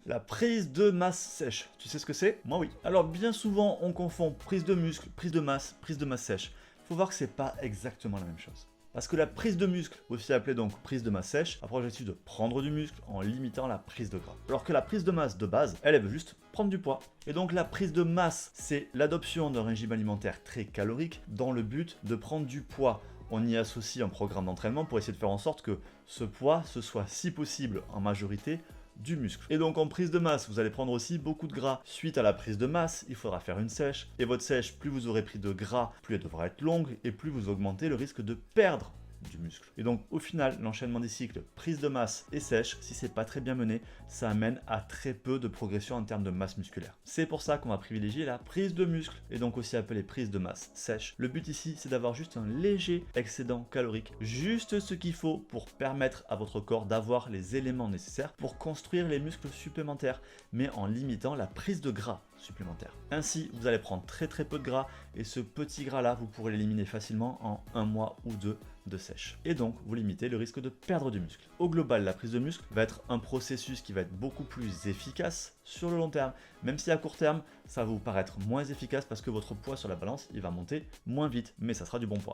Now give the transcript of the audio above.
La prise de masse sèche, tu sais ce que c'est? Moi oui. Alors bien souvent on confond prise de muscle, prise de masse sèche. Faut voir que c'est pas exactement la même chose. Parce que la prise de muscle, aussi appelée donc prise de masse sèche, a pour objectif de prendre du muscle en limitant la prise de gras. Alors que la prise de masse de base, elle veut juste prendre du poids. Et donc la prise de masse, c'est l'adoption d'un régime alimentaire très calorique dans le but de prendre du poids. On y associe un programme d'entraînement pour essayer de faire en sorte que ce poids, ce soit si possible en majorité du muscle. Et donc en prise de masse, vous allez prendre aussi beaucoup de gras. Suite à la prise de masse, il faudra faire une sèche. Et votre sèche, plus vous aurez pris de gras, plus elle devra être longue et plus vous augmentez le risque de perdre du muscle. Et donc au final, l'enchaînement des cycles prise de masse et sèche, si c'est pas très bien mené, ça amène à très peu de progression en termes de masse musculaire. C'est pour ça qu'on va privilégier la prise de muscle, et donc aussi appelée prise de masse sèche. Le but ici, c'est d'avoir juste un léger excédent calorique, juste ce qu'il faut pour permettre à votre corps d'avoir les éléments nécessaires pour construire les muscles supplémentaires, mais en limitant la prise de gras supplémentaire. Ainsi, vous allez prendre très peu de gras, et ce petit gras là, vous pourrez l'éliminer facilement en un mois ou deux de sèche. Et donc, vous limitez le risque de perdre du muscle. Au global, la prise de muscle va être un processus qui va être beaucoup plus efficace sur le long terme, même si à court terme, ça va vous paraître moins efficace parce que votre poids sur la balance, il va monter moins vite, mais ça sera du bon poids.